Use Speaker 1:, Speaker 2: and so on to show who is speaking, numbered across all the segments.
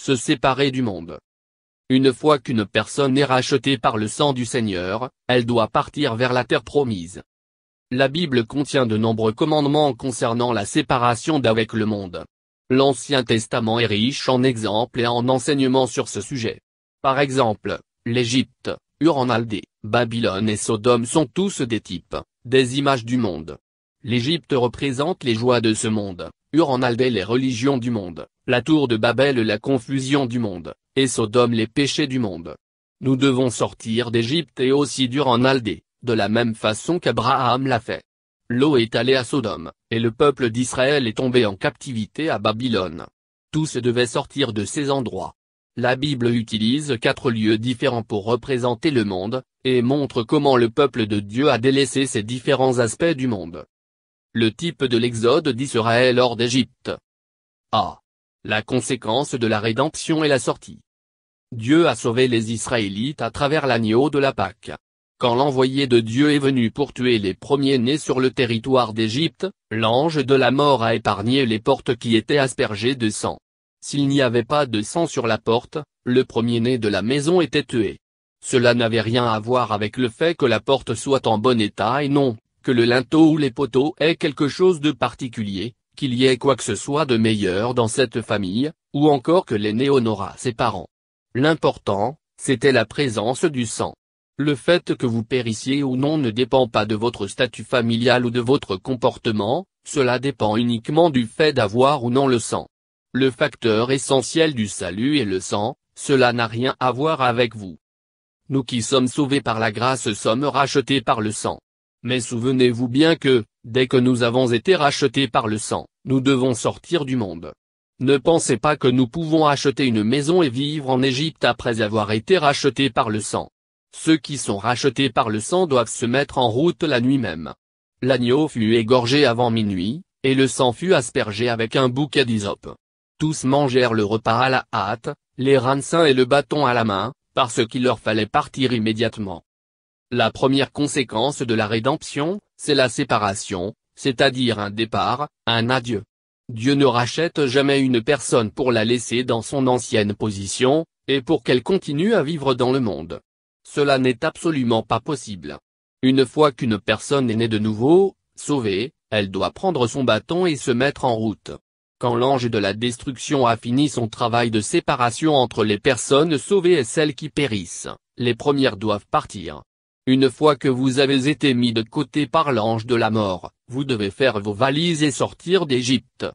Speaker 1: se séparer du monde. Une fois qu'une personne est rachetée par le sang du Seigneur, elle doit partir vers la terre promise. La Bible contient de nombreux commandements concernant la séparation d'avec le monde. L'Ancien Testament est riche en exemples et en enseignements sur ce sujet. Par exemple, l'Égypte, Ur en Chaldée, Babylone et Sodome sont tous des types, des images du monde. L'Égypte représente les joies de ce monde, Ur en Chaldée les religions du monde, la tour de Babel la confusion du monde, et Sodome les péchés du monde. Nous devons sortir d'Égypte et aussi d'Ur en Chaldée, de la même façon qu'Abraham l'a fait. Lot est allé à Sodome, et le peuple d'Israël est tombé en captivité à Babylone. Tous devaient sortir de ces endroits. La Bible utilise 4 lieux différents pour représenter le monde, et montre comment le peuple de Dieu a délaissé ces différents aspects du monde. Le type de l'exode d'Israël hors d'Égypte. A. La conséquence de la rédemption est la sortie. Dieu a sauvé les Israélites à travers l'agneau de la Pâque. Quand l'envoyé de Dieu est venu pour tuer les premiers-nés sur le territoire d'Égypte, l'ange de la mort a épargné les portes qui étaient aspergées de sang. S'il n'y avait pas de sang sur la porte, le premier-né de la maison était tué. Cela n'avait rien à voir avec le fait que la porte soit en bon état et non, que le linteau ou les poteaux aient quelque chose de particulier, qu'il y ait quoi que ce soit de meilleur dans cette famille, ou encore que l'aîné honorât ses parents. L'important, c'était la présence du sang. Le fait que vous périssiez ou non ne dépend pas de votre statut familial ou de votre comportement, cela dépend uniquement du fait d'avoir ou non le sang. Le facteur essentiel du salut est le sang, cela n'a rien à voir avec vous. Nous qui sommes sauvés par la grâce sommes rachetés par le sang. Mais souvenez-vous bien que, dès que nous avons été rachetés par le sang, nous devons sortir du monde. Ne pensez pas que nous pouvons acheter une maison et vivre en Égypte après avoir été rachetés par le sang. Ceux qui sont rachetés par le sang doivent se mettre en route la nuit même. L'agneau fut égorgé avant minuit, et le sang fut aspergé avec un bouquet d'hysope. Tous mangèrent le repas à la hâte, les reins saints et le bâton à la main, parce qu'il leur fallait partir immédiatement. La première conséquence de la rédemption, c'est la séparation, c'est-à-dire un départ, un adieu. Dieu ne rachète jamais une personne pour la laisser dans son ancienne position, et pour qu'elle continue à vivre dans le monde. Cela n'est absolument pas possible. Une fois qu'une personne est née de nouveau, sauvée, elle doit prendre son bâton et se mettre en route. Quand l'ange de la destruction a fini son travail de séparation entre les personnes sauvées et celles qui périssent, les premières doivent partir. Une fois que vous avez été mis de côté par l'ange de la mort, vous devez faire vos valises et sortir d'Égypte.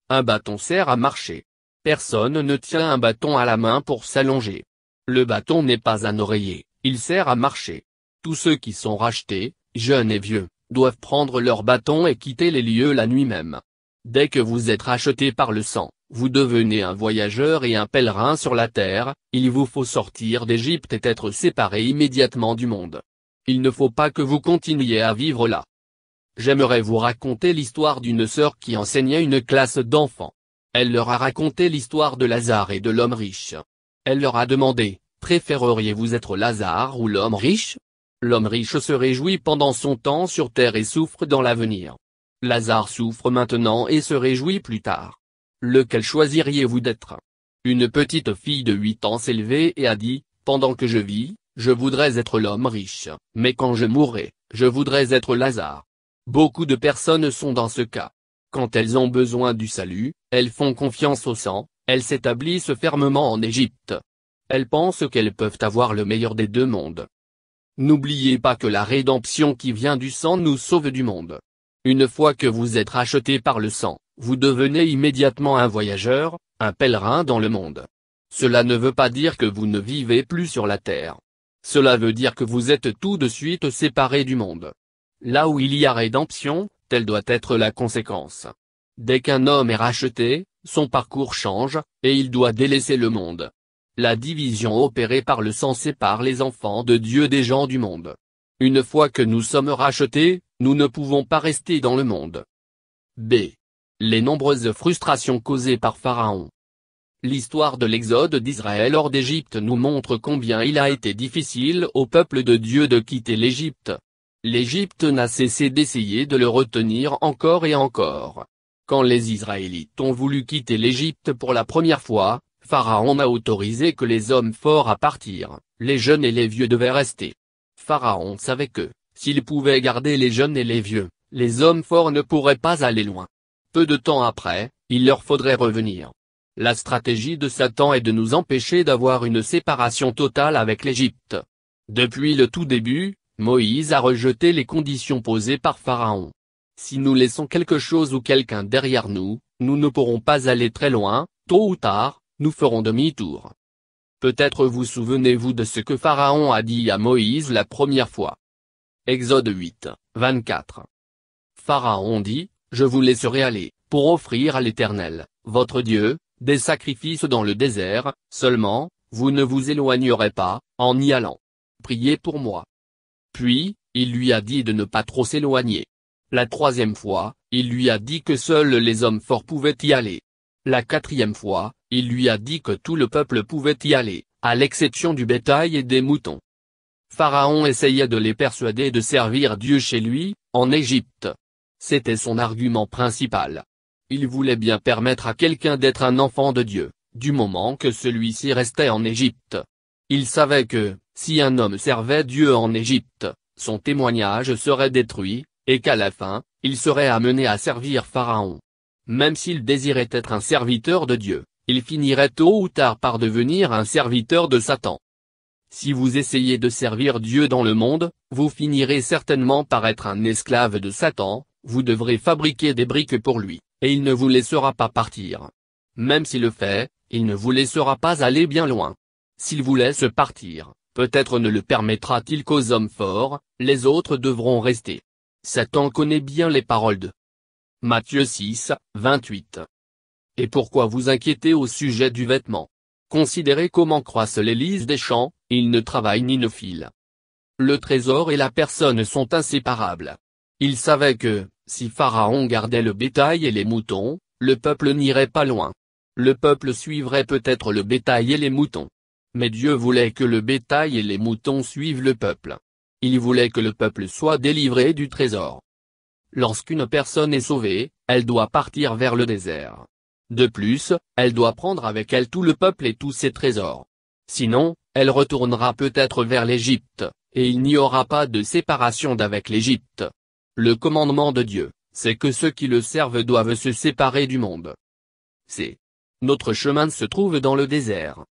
Speaker 1: Un bâton sert à marcher. Personne ne tient un bâton à la main pour s'allonger. Le bâton n'est pas un oreiller, il sert à marcher. Tous ceux qui sont rachetés, jeunes et vieux, doivent prendre leur bâton et quitter les lieux la nuit même. Dès que vous êtes rachetés par le sang, vous devenez un voyageur et un pèlerin sur la terre, il vous faut sortir d'Égypte et être séparé immédiatement du monde. Il ne faut pas que vous continuiez à vivre là. J'aimerais vous raconter l'histoire d'une sœur qui enseignait une classe d'enfants. Elle leur a raconté l'histoire de Lazare et de l'homme riche. Elle leur a demandé, préféreriez-vous être Lazare ou l'homme riche? L'homme riche se réjouit pendant son temps sur terre et souffre dans l'avenir. Lazare souffre maintenant et se réjouit plus tard. Lequel choisiriez-vous d'être? Une petite fille de 8 ans s'est levée et a dit, pendant que je vis, je voudrais être l'homme riche, mais quand je mourrai, je voudrais être Lazare. Beaucoup de personnes sont dans ce cas. Quand elles ont besoin du salut, elles font confiance au sang, elles s'établissent fermement en Égypte. Elles pensent qu'elles peuvent avoir le meilleur des deux mondes. N'oubliez pas que la rédemption qui vient du sang nous sauve du monde. Une fois que vous êtes racheté par le sang, vous devenez immédiatement un voyageur, un pèlerin dans le monde. Cela ne veut pas dire que vous ne vivez plus sur la terre. Cela veut dire que vous êtes tout de suite séparé du monde. Là où il y a rédemption, telle doit être la conséquence. Dès qu'un homme est racheté, son parcours change, et il doit délaisser le monde. La division opérée par le sang sépare les enfants de Dieu des gens du monde. Une fois que nous sommes rachetés, nous ne pouvons pas rester dans le monde. B. Les nombreuses frustrations causées par Pharaon. L'histoire de l'exode d'Israël hors d'Égypte nous montre combien il a été difficile au peuple de Dieu de quitter l'Égypte. L'Égypte n'a cessé d'essayer de le retenir encore et encore. Quand les Israélites ont voulu quitter l'Égypte pour la première fois, Pharaon a autorisé que les hommes forts à partir, les jeunes et les vieux devaient rester. Pharaon savait que, s'il pouvait garder les jeunes et les vieux, les hommes forts ne pourraient pas aller loin. Peu de temps après, il leur faudrait revenir. La stratégie de Satan est de nous empêcher d'avoir une séparation totale avec l'Égypte. Depuis le tout début, Moïse a rejeté les conditions posées par Pharaon. Si nous laissons quelque chose ou quelqu'un derrière nous, nous ne pourrons pas aller très loin, tôt ou tard, nous ferons demi-tour. Peut-être vous souvenez-vous de ce que Pharaon a dit à Moïse la première fois. Exode 8, 24. Pharaon dit, « Je vous laisserai aller, pour offrir à l'Éternel, votre Dieu, des sacrifices dans le désert, seulement, vous ne vous éloignerez pas, en y allant. Priez pour moi. » Puis, il lui a dit de ne pas trop s'éloigner. La troisième fois, il lui a dit que seuls les hommes forts pouvaient y aller. La quatrième fois, il lui a dit que tout le peuple pouvait y aller, à l'exception du bétail et des moutons. Pharaon essayait de les persuader de servir Dieu chez lui, en Égypte. C'était son argument principal. Il voulait bien permettre à quelqu'un d'être un enfant de Dieu, du moment que celui-ci restait en Égypte. Il savait que, si un homme servait Dieu en Égypte, son témoignage serait détruit, et qu'à la fin, il serait amené à servir Pharaon. Même s'il désirait être un serviteur de Dieu, il finirait tôt ou tard par devenir un serviteur de Satan. Si vous essayez de servir Dieu dans le monde, vous finirez certainement par être un esclave de Satan, vous devrez fabriquer des briques pour lui, et il ne vous laissera pas partir. Même s'il le fait, il ne vous laissera pas aller bien loin. S'il vous laisse partir, peut-être ne le permettra-t-il qu'aux hommes forts, les autres devront rester. Satan connaît bien les paroles de Matthieu 6, 28. Et pourquoi vous inquiétez au sujet du vêtement? Considérez comment croissent les lys des champs, ils ne travaillent ni ne filent. Le trésor et la personne sont inséparables. Il savait que, si Pharaon gardait le bétail et les moutons, le peuple n'irait pas loin. Le peuple suivrait peut-être le bétail et les moutons. Mais Dieu voulait que le bétail et les moutons suivent le peuple. Il voulait que le peuple soit délivré du trésor. Lorsqu'une personne est sauvée, elle doit partir vers le désert. De plus, elle doit prendre avec elle tout le peuple et tous ses trésors. Sinon, elle retournera peut-être vers l'Égypte, et il n'y aura pas de séparation d'avec l'Égypte. Le commandement de Dieu, c'est que ceux qui le servent doivent se séparer du monde. Notre chemin se trouve dans le désert.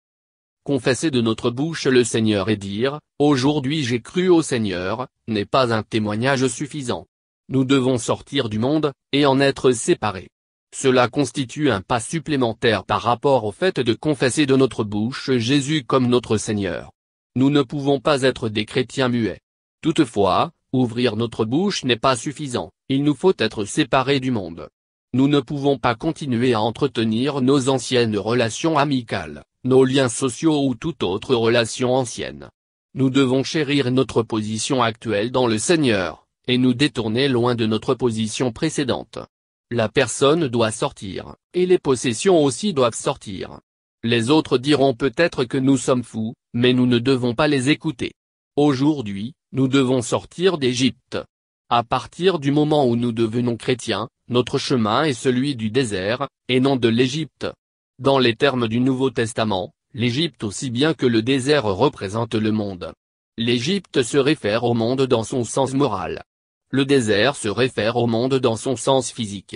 Speaker 1: Confesser de notre bouche le Seigneur et dire, « Aujourd'hui j'ai cru au Seigneur », n'est pas un témoignage suffisant. Nous devons sortir du monde, et en être séparés. Cela constitue un pas supplémentaire par rapport au fait de confesser de notre bouche Jésus comme notre Seigneur. Nous ne pouvons pas être des chrétiens muets. Toutefois, ouvrir notre bouche n'est pas suffisant, il nous faut être séparés du monde. Nous ne pouvons pas continuer à entretenir nos anciennes relations amicales, nos liens sociaux ou toute autre relation ancienne. Nous devons chérir notre position actuelle dans le Seigneur, et nous détourner loin de notre position précédente. La personne doit sortir, et les possessions aussi doivent sortir. Les autres diront peut-être que nous sommes fous, mais nous ne devons pas les écouter. Aujourd'hui, nous devons sortir d'Égypte. À partir du moment où nous devenons chrétiens, notre chemin est celui du désert, et non de l'Égypte. Dans les termes du Nouveau Testament, l'Égypte aussi bien que le désert représente le monde. L'Égypte se réfère au monde dans son sens moral. Le désert se réfère au monde dans son sens physique.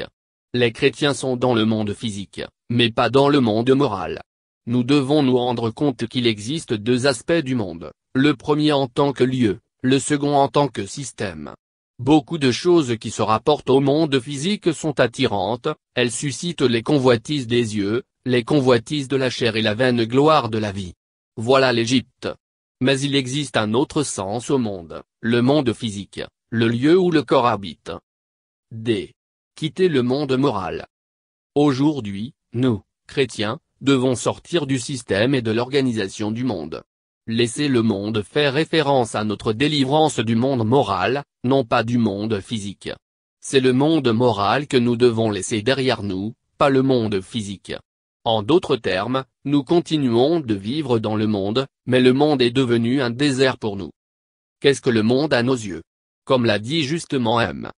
Speaker 1: Les chrétiens sont dans le monde physique, mais pas dans le monde moral. Nous devons nous rendre compte qu'il existe deux aspects du monde, le premier en tant que lieu, le second en tant que système. Beaucoup de choses qui se rapportent au monde physique sont attirantes, elles suscitent les convoitises des yeux, les convoitises de la chair et la vaine gloire de la vie. Voilà l'Égypte. Mais il existe un autre sens au monde, le monde physique, le lieu où le corps habite. Quitter le monde moral. Aujourd'hui, nous, chrétiens, devons sortir du système et de l'organisation du monde. Laisser le monde faire référence à notre délivrance du monde moral, non pas du monde physique. C'est le monde moral que nous devons laisser derrière nous, pas le monde physique. En d'autres termes, nous continuons de vivre dans le monde, mais le monde est devenu un désert pour nous. Qu'est-ce que le monde à nos yeux? Comme l'a dit justement M.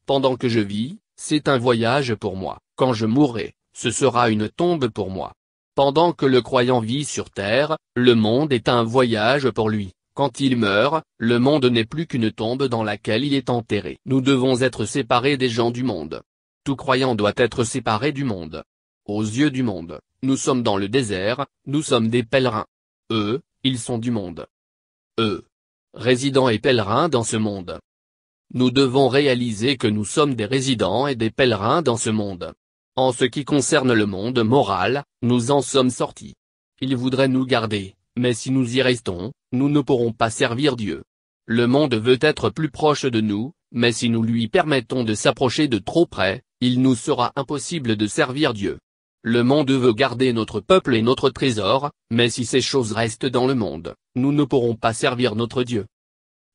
Speaker 1: Pendant que je vis, c'est un voyage pour moi, quand je mourrai, ce sera une tombe pour moi. Pendant que le croyant vit sur terre, le monde est un voyage pour lui. Quand il meurt, le monde n'est plus qu'une tombe dans laquelle il est enterré. Nous devons être séparés des gens du monde. Tout croyant doit être séparé du monde. Aux yeux du monde, nous sommes dans le désert, nous sommes des pèlerins. Eux, ils sont du monde. Eux, résidents et pèlerins dans ce monde. Nous devons réaliser que nous sommes des résidents et des pèlerins dans ce monde. En ce qui concerne le monde moral, nous en sommes sortis. Il voudrait nous garder, mais si nous y restons, nous ne pourrons pas servir Dieu. Le monde veut être plus proche de nous, mais si nous lui permettons de s'approcher de trop près, il nous sera impossible de servir Dieu. Le monde veut garder notre peuple et notre trésor, mais si ces choses restent dans le monde, nous ne pourrons pas servir notre Dieu.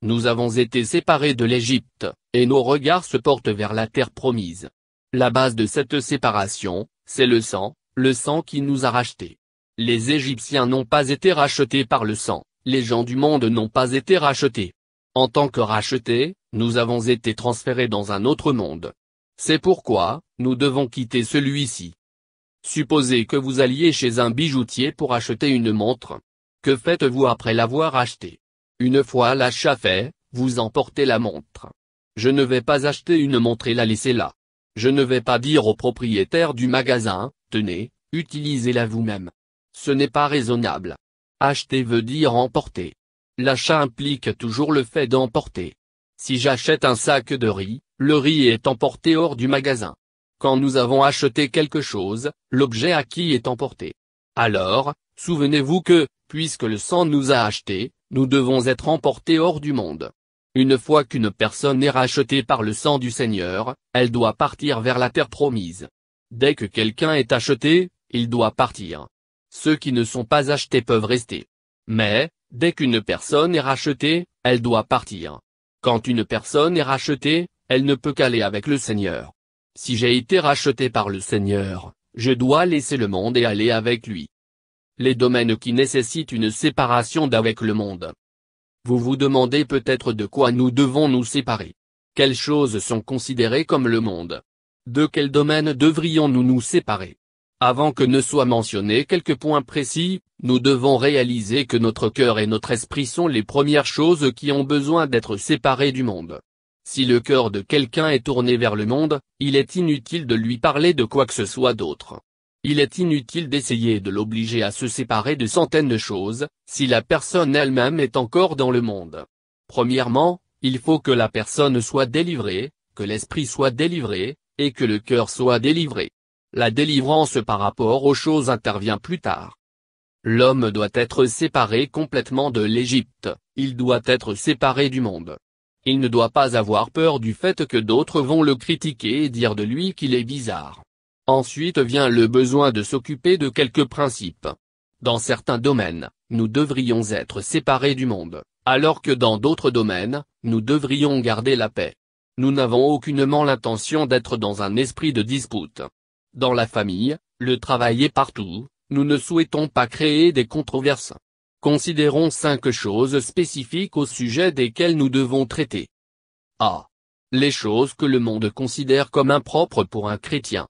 Speaker 1: Nous avons été séparés de l'Égypte, et nos regards se portent vers la terre promise. La base de cette séparation, c'est le sang qui nous a rachetés. Les Égyptiens n'ont pas été rachetés par le sang, les gens du monde n'ont pas été rachetés. En tant que rachetés, nous avons été transférés dans un autre monde. C'est pourquoi, nous devons quitter celui-ci. Supposez que vous alliez chez un bijoutier pour acheter une montre. Que faites-vous après l'avoir achetée? Une fois l'achat fait, vous emportez la montre. Je ne vais pas acheter une montre et la laisser là. Je ne vais pas dire au propriétaire du magasin, tenez, utilisez-la vous-même. Ce n'est pas raisonnable. Acheter veut dire emporter. L'achat implique toujours le fait d'emporter. Si j'achète un sac de riz, le riz est emporté hors du magasin. Quand nous avons acheté quelque chose, l'objet acquis est emporté. Alors, souvenez-vous que, puisque le sang nous a achetés, nous devons être emportés hors du monde. Une fois qu'une personne est rachetée par le sang du Seigneur, elle doit partir vers la terre promise. Dès que quelqu'un est acheté, il doit partir. Ceux qui ne sont pas achetés peuvent rester. Mais, dès qu'une personne est rachetée, elle doit partir. Quand une personne est rachetée, elle ne peut qu'aller avec le Seigneur. Si j'ai été racheté par le Seigneur, je dois laisser le monde et aller avec lui. Les domaines qui nécessitent une séparation d'avec le monde. Vous vous demandez peut-être de quoi nous devons nous séparer. Quelles choses sont considérées comme le monde? De quel domaine devrions-nous nous séparer? Avant que ne soient mentionnés quelques points précis, nous devons réaliser que notre cœur et notre esprit sont les premières choses qui ont besoin d'être séparées du monde. Si le cœur de quelqu'un est tourné vers le monde, il est inutile de lui parler de quoi que ce soit d'autre. Il est inutile d'essayer de l'obliger à se séparer de centaines de choses, si la personne elle-même est encore dans le monde. Premièrement, il faut que la personne soit délivrée, que l'esprit soit délivré, et que le cœur soit délivré. La délivrance par rapport aux choses intervient plus tard. L'homme doit être séparé complètement de l'Égypte, il doit être séparé du monde. Il ne doit pas avoir peur du fait que d'autres vont le critiquer et dire de lui qu'il est bizarre. Ensuite vient le besoin de s'occuper de quelques principes. Dans certains domaines, nous devrions être séparés du monde, alors que dans d'autres domaines, nous devrions garder la paix. Nous n'avons aucunement l'intention d'être dans un esprit de dispute. Dans la famille, le travail et partout, nous ne souhaitons pas créer des controverses. Considérons 5 choses spécifiques au sujet desquelles nous devons traiter. A. Les choses que le monde considère comme impropres pour un chrétien.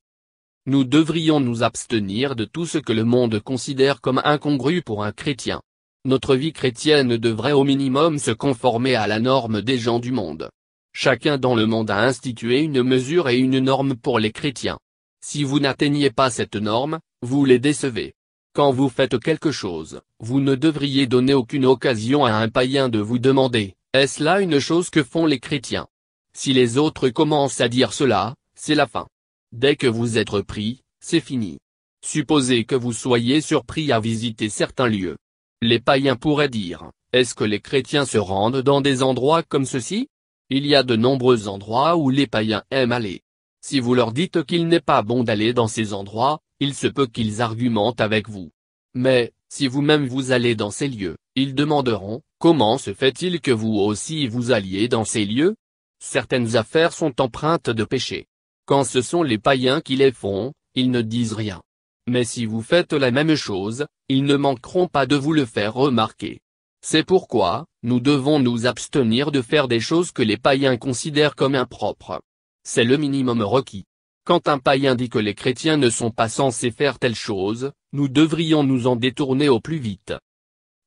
Speaker 1: Nous devrions nous abstenir de tout ce que le monde considère comme incongru pour un chrétien. Notre vie chrétienne devrait au minimum se conformer à la norme des gens du monde. Chacun dans le monde a institué une mesure et une norme pour les chrétiens. Si vous n'atteignez pas cette norme, vous les décevez. Quand vous faites quelque chose, vous ne devriez donner aucune occasion à un païen de vous demander, est-ce là une chose que font les chrétiens? Si les autres commencent à dire cela, c'est la fin. Dès que vous êtes pris, c'est fini. Supposez que vous soyez surpris à visiter certains lieux. Les païens pourraient dire, est-ce que les chrétiens se rendent dans des endroits comme ceci? Il y a de nombreux endroits où les païens aiment aller. Si vous leur dites qu'il n'est pas bon d'aller dans ces endroits, il se peut qu'ils argumentent avec vous. Mais, si vous-même vous allez dans ces lieux, ils demanderont, comment se fait-il que vous aussi vous alliez dans ces lieux? Certaines affaires sont empreintes de péché. Quand ce sont les païens qui les font, ils ne disent rien. Mais si vous faites la même chose, ils ne manqueront pas de vous le faire remarquer. C'est pourquoi, nous devons nous abstenir de faire des choses que les païens considèrent comme impropres. C'est le minimum requis. Quand un païen dit que les chrétiens ne sont pas censés faire telle chose, nous devrions nous en détourner au plus vite.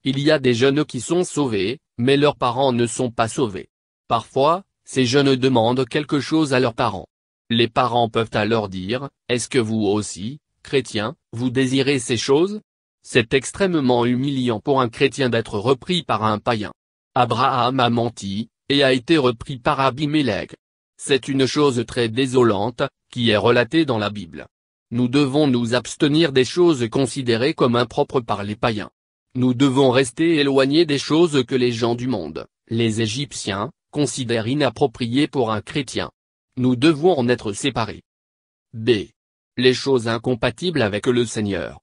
Speaker 1: Il y a des jeunes qui sont sauvés, mais leurs parents ne sont pas sauvés. Parfois, ces jeunes demandent quelque chose à leurs parents. Les parents peuvent alors dire, « Est-ce que vous aussi, chrétiens, vous désirez ces choses ?» C'est extrêmement humiliant pour un chrétien d'être repris par un païen. Abraham a menti, et a été repris par Abimélec. C'est une chose très désolante, qui est relatée dans la Bible. Nous devons nous abstenir des choses considérées comme impropres par les païens. Nous devons rester éloignés des choses que les gens du monde, les Égyptiens, considèrent inappropriées pour un chrétien. Nous devons en être séparés. B. Les choses incompatibles avec le Seigneur.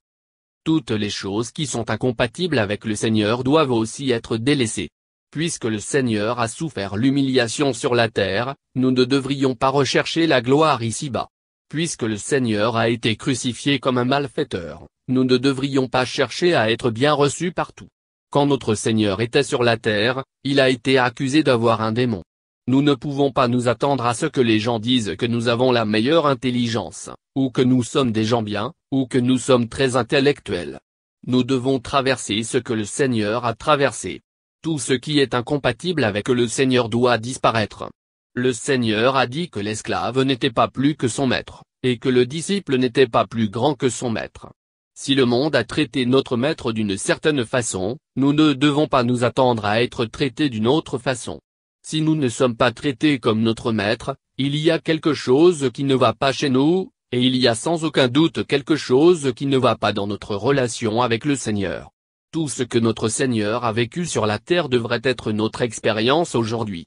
Speaker 1: Toutes les choses qui sont incompatibles avec le Seigneur doivent aussi être délaissées. Puisque le Seigneur a souffert l'humiliation sur la terre, nous ne devrions pas rechercher la gloire ici-bas. Puisque le Seigneur a été crucifié comme un malfaiteur, nous ne devrions pas chercher à être bien reçus partout. Quand notre Seigneur était sur la terre, il a été accusé d'avoir un démon. Nous ne pouvons pas nous attendre à ce que les gens disent que nous avons la meilleure intelligence, ou que nous sommes des gens bien, ou que nous sommes très intellectuels. Nous devons traverser ce que le Seigneur a traversé. Tout ce qui est incompatible avec le Seigneur doit disparaître. Le Seigneur a dit que l'esclave n'était pas plus que son maître, et que le disciple n'était pas plus grand que son maître. Si le monde a traité notre maître d'une certaine façon, nous ne devons pas nous attendre à être traités d'une autre façon. Si nous ne sommes pas traités comme notre maître, il y a quelque chose qui ne va pas chez nous, et il y a sans aucun doute quelque chose qui ne va pas dans notre relation avec le Seigneur. Tout ce que notre Seigneur a vécu sur la terre devrait être notre expérience aujourd'hui.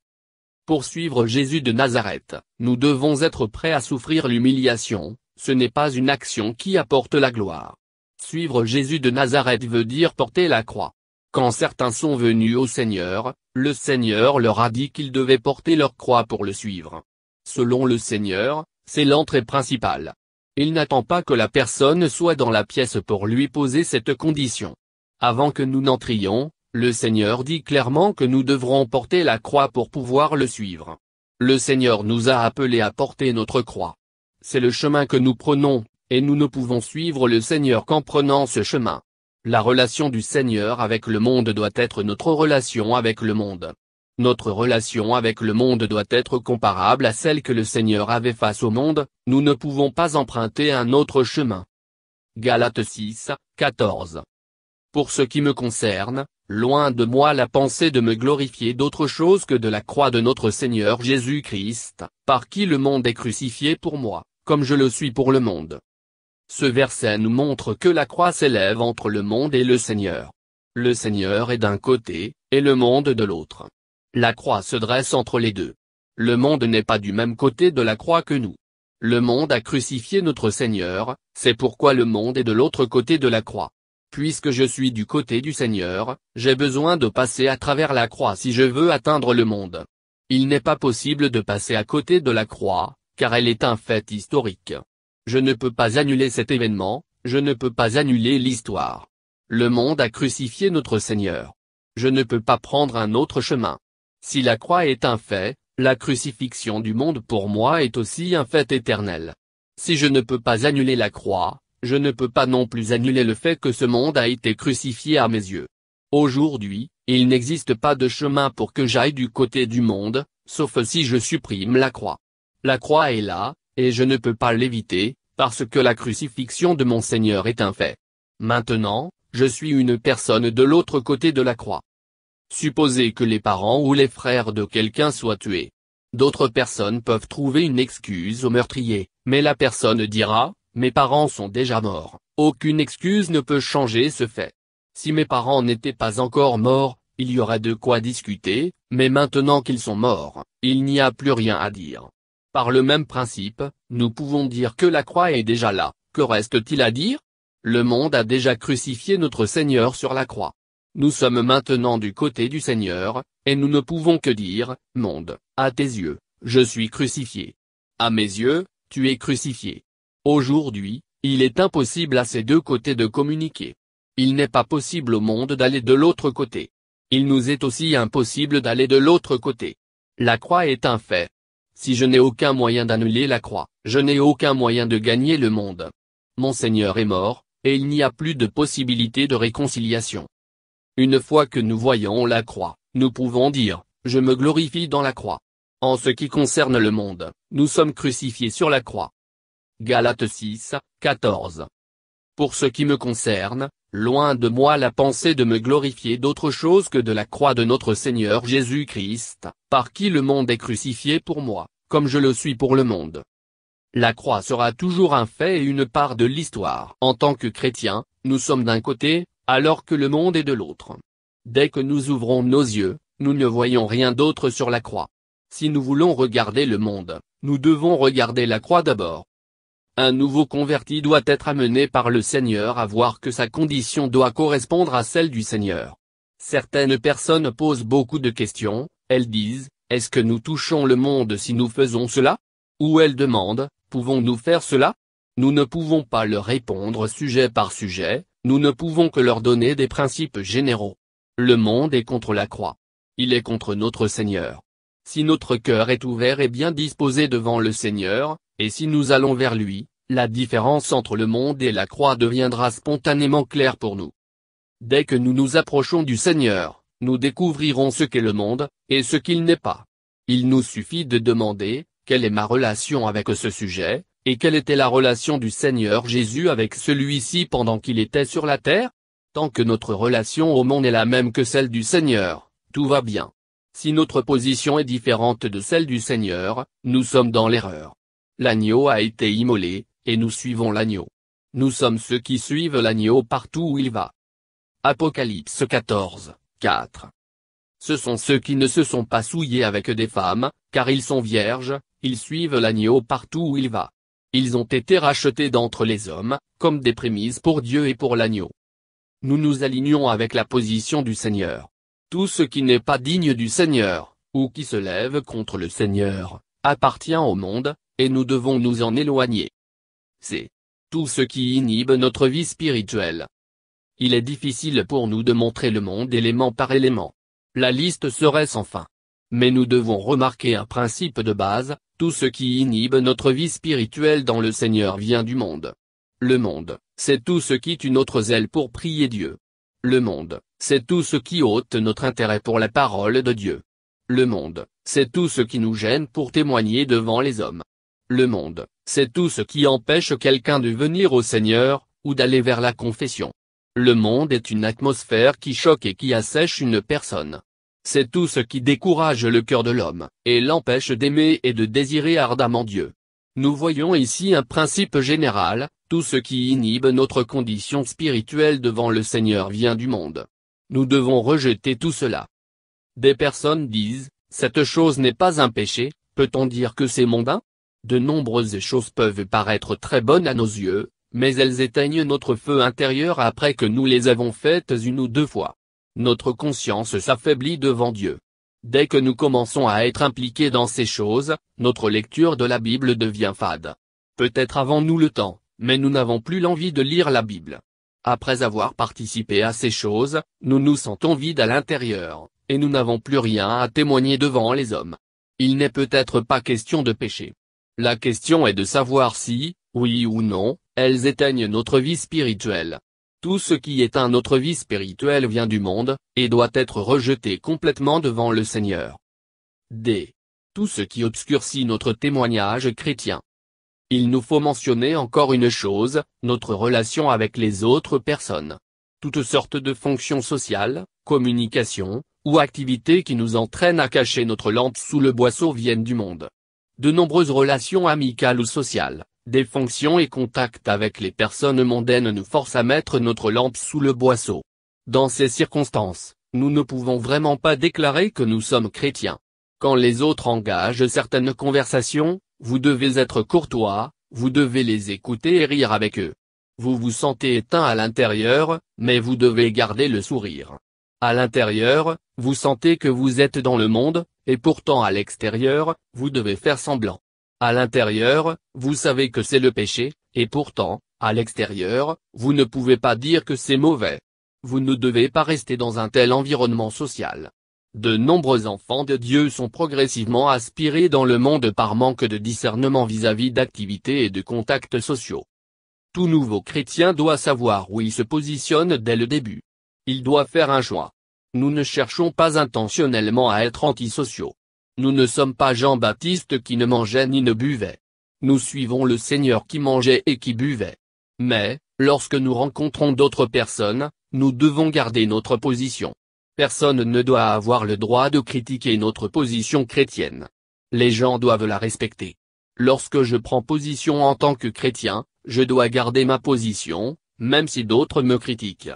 Speaker 1: Pour suivre Jésus de Nazareth, nous devons être prêts à souffrir l'humiliation, ce n'est pas une action qui apporte la gloire. Suivre Jésus de Nazareth veut dire porter la croix. Quand certains sont venus au Seigneur, le Seigneur leur a dit qu'ils devaient porter leur croix pour le suivre. Selon le Seigneur, c'est l'entrée principale. Il n'attend pas que la personne soit dans la pièce pour lui poser cette condition. Avant que nous n'entrions, le Seigneur dit clairement que nous devrons porter la croix pour pouvoir le suivre. Le Seigneur nous a appelés à porter notre croix. C'est le chemin que nous prenons, et nous ne pouvons suivre le Seigneur qu'en prenant ce chemin. La relation du Seigneur avec le monde doit être notre relation avec le monde. Notre relation avec le monde doit être comparable à celle que le Seigneur avait face au monde, nous ne pouvons pas emprunter un autre chemin. Galates 6, 14. Pour ce qui me concerne, loin de moi la pensée de me glorifier d'autre chose que de la croix de notre Seigneur Jésus-Christ, par qui le monde est crucifié pour moi, comme je le suis pour le monde. Ce verset nous montre que la croix s'élève entre le monde et le Seigneur. Le Seigneur est d'un côté, et le monde de l'autre. La croix se dresse entre les deux. Le monde n'est pas du même côté de la croix que nous. Le monde a crucifié notre Seigneur, c'est pourquoi le monde est de l'autre côté de la croix. Puisque je suis du côté du Seigneur, j'ai besoin de passer à travers la croix si je veux atteindre le monde. Il n'est pas possible de passer à côté de la croix, car elle est un fait historique. Je ne peux pas annuler cet événement, je ne peux pas annuler l'histoire. Le monde a crucifié notre Seigneur. Je ne peux pas prendre un autre chemin. Si la croix est un fait, la crucifixion du monde pour moi est aussi un fait éternel. Si je ne peux pas annuler la croix, je ne peux pas non plus annuler le fait que ce monde a été crucifié à mes yeux. Aujourd'hui, il n'existe pas de chemin pour que j'aille du côté du monde, sauf si je supprime la croix. La croix est là, et je ne peux pas l'éviter, parce que la crucifixion de mon Seigneur est un fait. Maintenant, je suis une personne de l'autre côté de la croix. Supposez que les parents ou les frères de quelqu'un soient tués. D'autres personnes peuvent trouver une excuse au meurtrier, mais la personne dira, « Mes parents sont déjà morts ». Aucune excuse ne peut changer ce fait. Si mes parents n'étaient pas encore morts, il y aurait de quoi discuter, mais maintenant qu'ils sont morts, il n'y a plus rien à dire. Par le même principe, nous pouvons dire que la croix est déjà là. Que reste-t-il à dire? Le monde a déjà crucifié notre Seigneur sur la croix. Nous sommes maintenant du côté du Seigneur, et nous ne pouvons que dire, « Monde, à tes yeux, je suis crucifié. À mes yeux, tu es crucifié. » Aujourd'hui, il est impossible à ces deux côtés de communiquer. Il n'est pas possible au monde d'aller de l'autre côté. Il nous est aussi impossible d'aller de l'autre côté. La croix est un fait. si je n'ai aucun moyen d'annuler la croix, je n'ai aucun moyen de gagner le monde. Mon Seigneur est mort, et il n'y a plus de possibilité de réconciliation. Une fois que nous voyons la croix, nous pouvons dire, je me glorifie dans la croix. En ce qui concerne le monde, nous sommes crucifiés sur la croix. Galates 6, 14. Pour ce qui me concerne, loin de moi la pensée de me glorifier d'autre chose que de la croix de notre Seigneur Jésus-Christ, par qui le monde est crucifié pour moi, comme je le suis pour le monde. La croix sera toujours un fait et une part de l'histoire. En tant que chrétiens, nous sommes d'un côté, alors que le monde est de l'autre. Dès que nous ouvrons nos yeux, nous ne voyons rien d'autre sur la croix. Si nous voulons regarder le monde, nous devons regarder la croix d'abord. Un nouveau converti doit être amené par le Seigneur à voir que sa condition doit correspondre à celle du Seigneur. Certaines personnes posent beaucoup de questions, elles disent, est-ce que nous touchons le monde si nous faisons cela? Ou elles demandent, pouvons-nous faire cela? Nous ne pouvons pas leur répondre sujet par sujet, nous ne pouvons que leur donner des principes généraux. Le monde est contre la croix. Il est contre notre Seigneur. Si notre cœur est ouvert et bien disposé devant le Seigneur, et si nous allons vers lui, la différence entre le monde et la croix deviendra spontanément claire pour nous. Dès que nous nous approchons du Seigneur, nous découvrirons ce qu'est le monde, et ce qu'il n'est pas. Il nous suffit de demander, quelle est ma relation avec ce sujet, et quelle était la relation du Seigneur Jésus avec celui-ci pendant qu'il était sur la terre? Tant que notre relation au monde est la même que celle du Seigneur, tout va bien. Si notre position est différente de celle du Seigneur, nous sommes dans l'erreur. L'agneau a été immolé, et nous suivons l'agneau. Nous sommes ceux qui suivent l'agneau partout où il va. Apocalypse 14, 4. Ce sont ceux qui ne se sont pas souillés avec des femmes, car ils sont vierges, ils suivent l'agneau partout où il va. Ils ont été rachetés d'entre les hommes, comme des prémices pour Dieu et pour l'agneau. Nous nous alignons avec la position du Seigneur. Tout ce qui n'est pas digne du Seigneur, ou qui se lève contre le Seigneur, appartient au monde, et nous devons nous en éloigner. C'est tout ce qui inhibe notre vie spirituelle. Il est difficile pour nous de montrer le monde élément par élément. La liste serait sans fin. Mais nous devons remarquer un principe de base, tout ce qui inhibe notre vie spirituelle dans le Seigneur vient du monde. Le monde, c'est tout ce qui tue notre zèle pour prier Dieu. Le monde, c'est tout ce qui ôte notre intérêt pour la parole de Dieu. Le monde, c'est tout ce qui nous gêne pour témoigner devant les hommes. Le monde, c'est tout ce qui empêche quelqu'un de venir au Seigneur, ou d'aller vers la confession. Le monde est une atmosphère qui choque et qui assèche une personne. C'est tout ce qui décourage le cœur de l'homme, et l'empêche d'aimer et de désirer ardemment Dieu. Nous voyons ici un principe général, tout ce qui inhibe notre condition spirituelle devant le Seigneur vient du monde. Nous devons rejeter tout cela. Des personnes disent, cette chose n'est pas un péché, peut-on dire que c'est mondain? De nombreuses choses peuvent paraître très bonnes à nos yeux, mais elles éteignent notre feu intérieur après que nous les avons faites une ou deux fois. Notre conscience s'affaiblit devant Dieu. Dès que nous commençons à être impliqués dans ces choses, notre lecture de la Bible devient fade. Peut-être avons-nous le temps, mais nous n'avons plus l'envie de lire la Bible. Après avoir participé à ces choses, nous nous sentons vides à l'intérieur, et nous n'avons plus rien à témoigner devant les hommes. Il n'est peut-être pas question de péché. La question est de savoir si, oui ou non, elles éteignent notre vie spirituelle. Tout ce qui éteint notre vie spirituelle vient du monde, et doit être rejeté complètement devant le Seigneur. D. Tout ce qui obscurcit notre témoignage chrétien. Il nous faut mentionner encore une chose, notre relation avec les autres personnes. Toutes sortes de fonctions sociales, communications, ou activités qui nous entraînent à cacher notre lampe sous le boisseau viennent du monde. De nombreuses relations amicales ou sociales, des fonctions et contacts avec les personnes mondaines nous forcent à mettre notre lampe sous le boisseau. Dans ces circonstances, nous ne pouvons vraiment pas déclarer que nous sommes chrétiens. Quand les autres engagent certaines conversations, vous devez être courtois, vous devez les écouter et rire avec eux. Vous vous sentez éteint à l'intérieur, mais vous devez garder le sourire. À l'intérieur, vous sentez que vous êtes dans le monde, et pourtant à l'extérieur, vous devez faire semblant. À l'intérieur, vous savez que c'est le péché, et pourtant, à l'extérieur, vous ne pouvez pas dire que c'est mauvais. Vous ne devez pas rester dans un tel environnement social. De nombreux enfants de Dieu sont progressivement aspirés dans le monde par manque de discernement vis-à-vis d'activités et de contacts sociaux. Tout nouveau chrétien doit savoir où il se positionne dès le début. Il doit faire un choix. Nous ne cherchons pas intentionnellement à être antisociaux. Nous ne sommes pas Jean-Baptiste qui ne mangeait ni ne buvait. Nous suivons le Seigneur qui mangeait et qui buvait. Mais, lorsque nous rencontrons d'autres personnes, nous devons garder notre position. Personne ne doit avoir le droit de critiquer notre position chrétienne. Les gens doivent la respecter. Lorsque je prends position en tant que chrétien, je dois garder ma position, même si d'autres me critiquent.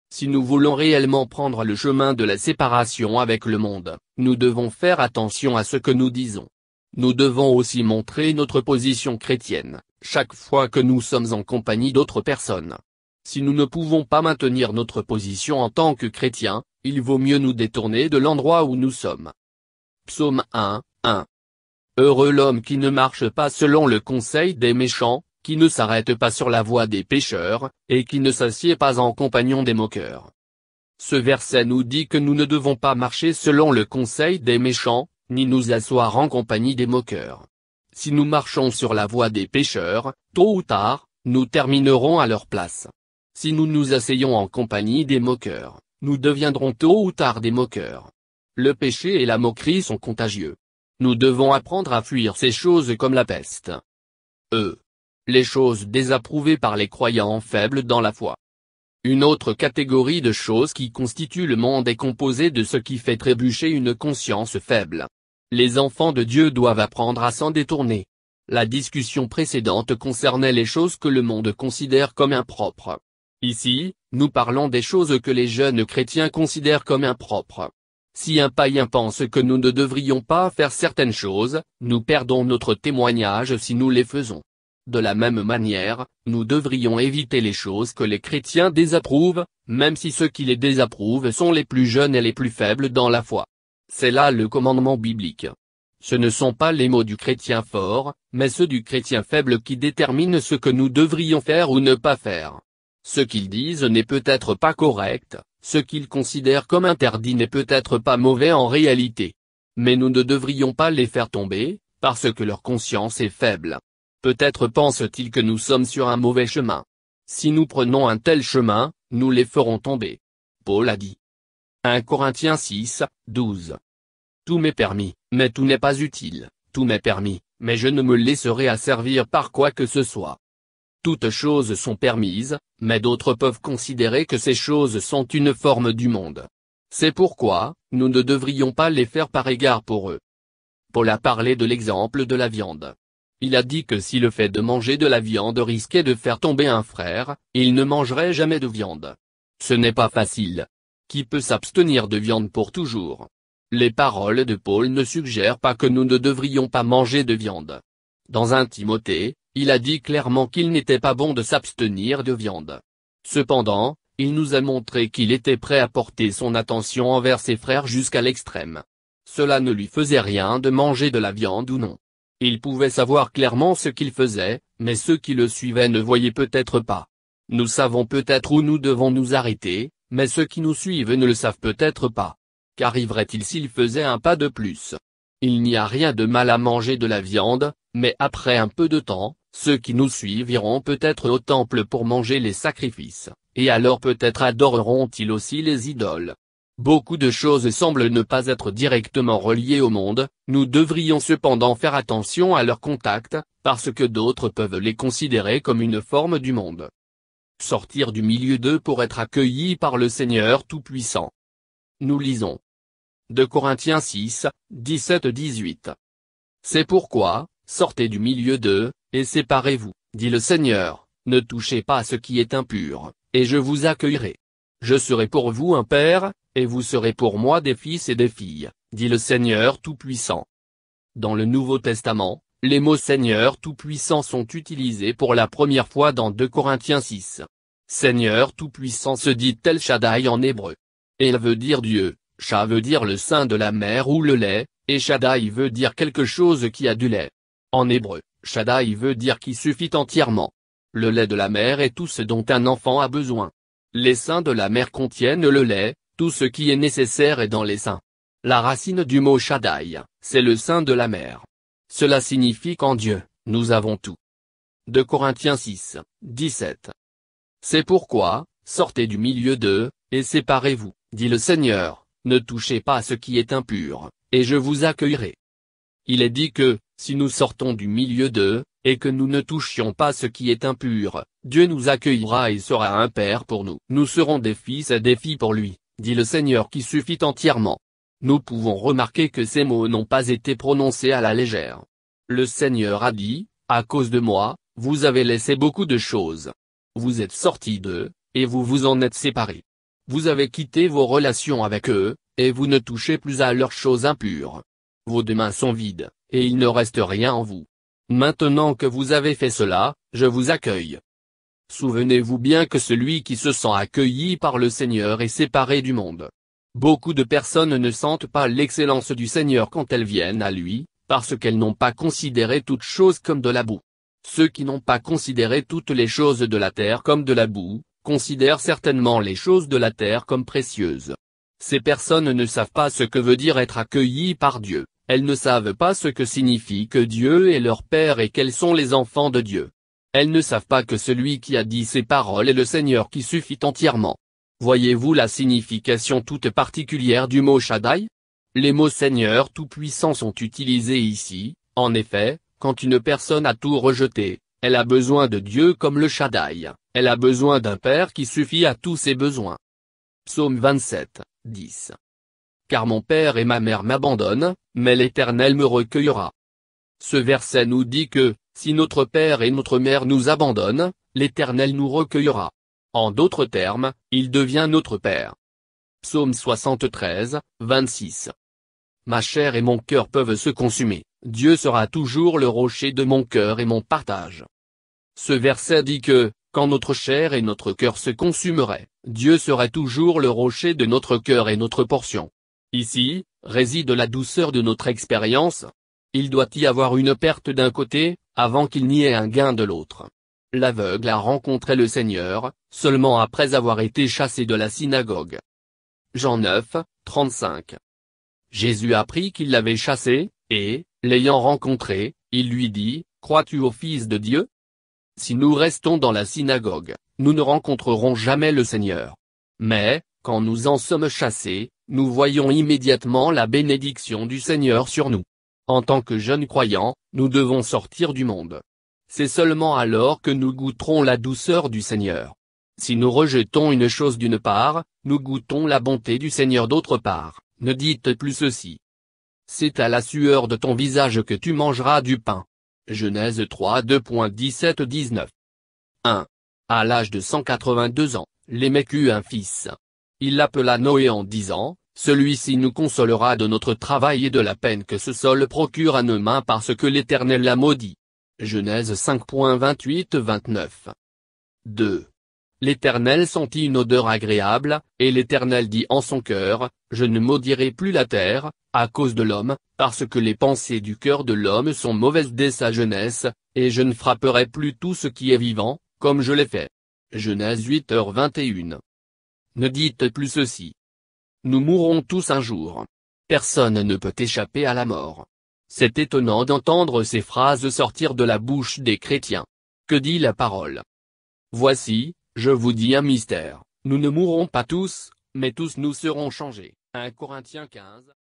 Speaker 1: Si nous voulons réellement prendre le chemin de la séparation avec le monde, nous devons faire attention à ce que nous disons. Nous devons aussi montrer notre position chrétienne, chaque fois que nous sommes en compagnie d'autres personnes. Si nous ne pouvons pas maintenir notre position en tant que chrétiens, il vaut mieux nous détourner de l'endroit où nous sommes. Psaume 1, 1. Heureux l'homme qui ne marche pas selon le conseil des méchants, qui ne s'arrête pas sur la voie des pécheurs, et qui ne s'assied pas en compagnon des moqueurs. Ce verset nous dit que nous ne devons pas marcher selon le conseil des méchants, ni nous asseoir en compagnie des moqueurs. Si nous marchons sur la voie des pécheurs, tôt ou tard, nous terminerons à leur place. Si nous nous asseyons en compagnie des moqueurs, nous deviendrons tôt ou tard des moqueurs. Le péché et la moquerie sont contagieux. Nous devons apprendre à fuir ces choses comme la peste. Les choses désapprouvées par les croyants faibles dans la foi. Une autre catégorie de choses qui constitue le monde est composée de ce qui fait trébucher une conscience faible. Les enfants de Dieu doivent apprendre à s'en détourner. La discussion précédente concernait les choses que le monde considère comme impropres. Ici, nous parlons des choses que les jeunes chrétiens considèrent comme impropres. Si un païen pense que nous ne devrions pas faire certaines choses, nous perdons notre témoignage si nous les faisons. De la même manière, nous devrions éviter les choses que les chrétiens désapprouvent, même si ceux qui les désapprouvent sont les plus jeunes et les plus faibles dans la foi. C'est là le commandement biblique. Ce ne sont pas les mots du chrétien fort, mais ceux du chrétien faible qui déterminent ce que nous devrions faire ou ne pas faire. Ce qu'ils disent n'est peut-être pas correct, ce qu'ils considèrent comme interdit n'est peut-être pas mauvais en réalité. Mais nous ne devrions pas les faire tomber, parce que leur conscience est faible. Peut-être pensent-ils que nous sommes sur un mauvais chemin. Si nous prenons un tel chemin, nous les ferons tomber. Paul a dit. 1 Corinthiens 6, 12. Tout m'est permis, mais tout n'est pas utile, tout m'est permis, mais je ne me laisserai asservir par quoi que ce soit. Toutes choses sont permises, mais d'autres peuvent considérer que ces choses sont une forme du monde. C'est pourquoi, nous ne devrions pas les faire par égard pour eux. Paul a parlé de l'exemple de la viande. Il a dit que si le fait de manger de la viande risquait de faire tomber un frère, il ne mangerait jamais de viande. Ce n'est pas facile. Qui peut s'abstenir de viande pour toujours? Les paroles de Paul ne suggèrent pas que nous ne devrions pas manger de viande. Dans 1 Timothée, il a dit clairement qu'il n'était pas bon de s'abstenir de viande. Cependant, il nous a montré qu'il était prêt à porter son attention envers ses frères jusqu'à l'extrême. Cela ne lui faisait rien de manger de la viande ou non. Il pouvait savoir clairement ce qu'il faisait, mais ceux qui le suivaient ne voyaient peut-être pas. Nous savons peut-être où nous devons nous arrêter, mais ceux qui nous suivent ne le savent peut-être pas. Qu'arriverait-il s'il faisait un pas de plus? Il n'y a rien de mal à manger de la viande, mais après un peu de temps, ceux qui nous suivent iront peut-être au temple pour manger les sacrifices, et alors peut-être adoreront-ils aussi les idoles. Beaucoup de choses semblent ne pas être directement reliées au monde, nous devrions cependant faire attention à leur contact, parce que d'autres peuvent les considérer comme une forme du monde. Sortir du milieu d'eux pour être accueillis par le Seigneur Tout-Puissant. Nous lisons. 2 Corinthiens 6, 17-18. C'est pourquoi, sortez du milieu d'eux, et séparez-vous, dit le Seigneur, ne touchez pas à ce qui est impur, et je vous accueillerai. Je serai pour vous un père, et vous serez pour moi des fils et des filles, dit le Seigneur Tout-Puissant. Dans le Nouveau Testament, les mots Seigneur Tout-Puissant sont utilisés pour la première fois dans 2 Corinthiens 6. Seigneur Tout-Puissant se dit El Shaddai en hébreu. El veut dire Dieu, Shah veut dire le sein de la mer ou le lait, et Shaddai veut dire quelque chose qui a du lait. En hébreu, Shaddai veut dire qui suffit entièrement. Le lait de la mer est tout ce dont un enfant a besoin. Les seins de la mer contiennent le lait, tout ce qui est nécessaire est dans les seins. La racine du mot Shaddai, c'est le sein de la mer. Cela signifie qu'en Dieu, nous avons tout. 2 Corinthiens 6, 17. C'est pourquoi, sortez du milieu d'eux, et séparez-vous, dit le Seigneur, ne touchez pas à ce qui est impur, et je vous accueillerai. Il est dit que, si nous sortons du milieu d'eux, et que nous ne touchions pas ce qui est impur, Dieu nous accueillera et sera un Père pour nous. Nous serons des fils et des filles pour lui, dit le Seigneur qui suffit entièrement. Nous pouvons remarquer que ces mots n'ont pas été prononcés à la légère. Le Seigneur a dit, à cause de moi, vous avez laissé beaucoup de choses. Vous êtes sortis d'eux, et vous vous en êtes séparés. Vous avez quitté vos relations avec eux, et vous ne touchez plus à leurs choses impures. Vos deux mains sont vides, et il ne reste rien en vous. Maintenant que vous avez fait cela, je vous accueille. Souvenez-vous bien que celui qui se sent accueilli par le Seigneur est séparé du monde. Beaucoup de personnes ne sentent pas l'excellence du Seigneur quand elles viennent à lui, parce qu'elles n'ont pas considéré toutes choses comme de la boue. Ceux qui n'ont pas considéré toutes les choses de la terre comme de la boue, considèrent certainement les choses de la terre comme précieuses. Ces personnes ne savent pas ce que veut dire être accueillis par Dieu, elles ne savent pas ce que signifie que Dieu est leur Père et quels sont les enfants de Dieu. Elles ne savent pas que celui qui a dit ces paroles est le Seigneur qui suffit entièrement. Voyez-vous la signification toute particulière du mot Shaddai? Les mots Seigneur Tout-Puissant sont utilisés ici, en effet, quand une personne a tout rejeté, elle a besoin de Dieu comme le Shaddai, elle a besoin d'un Père qui suffit à tous ses besoins. Psaume 27, 10. Car mon père et ma mère m'abandonnent, mais l'Éternel me recueillera. Ce verset nous dit que, si notre père et notre mère nous abandonnent, l'Éternel nous recueillera. En d'autres termes, il devient notre Père. Psaume 73, 26. Ma chair et mon cœur peuvent se consumer, Dieu sera toujours le rocher de mon cœur et mon partage. Ce verset dit que, quand notre chair et notre cœur se consumeraient, Dieu serait toujours le rocher de notre cœur et notre portion. Ici, réside la douceur de notre expérience. Il doit y avoir une perte d'un côté, avant qu'il n'y ait un gain de l'autre. L'aveugle a rencontré le Seigneur, seulement après avoir été chassé de la synagogue. Jean 9, 35. Jésus apprit qu'il l'avait chassé, et, l'ayant rencontré, il lui dit, « Crois-tu au Fils de Dieu ?» Si nous restons dans la synagogue, nous ne rencontrerons jamais le Seigneur. Mais, quand nous en sommes chassés, nous voyons immédiatement la bénédiction du Seigneur sur nous. En tant que jeunes croyants, nous devons sortir du monde. C'est seulement alors que nous goûterons la douceur du Seigneur. Si nous rejetons une chose d'une part, nous goûtons la bonté du Seigneur d'autre part. Ne dites plus ceci. C'est à la sueur de ton visage que tu mangeras du pain. Genèse 3 2.17-19. 1. À l'âge de 182 ans, Lémec eut un fils. Il l'appela Noé en disant, « Celui-ci nous consolera de notre travail et de la peine que ce sol procure à nos mains parce que l'Éternel l'a maudit. » Genèse 5.28-29. 2. L'Éternel sentit une odeur agréable, et l'Éternel dit en son cœur, « Je ne maudirai plus la terre, à cause de l'homme, parce que les pensées du cœur de l'homme sont mauvaises dès sa jeunesse, et je ne frapperai plus tout ce qui est vivant, comme je l'ai fait. » Genèse 8h21. Ne dites plus ceci. Nous mourrons tous un jour. Personne ne peut échapper à la mort. C'est étonnant d'entendre ces phrases sortir de la bouche des chrétiens. Que dit la parole? Voici, je vous dis un mystère, nous ne mourrons pas tous, mais tous nous serons changés. 1 Corinthiens 15.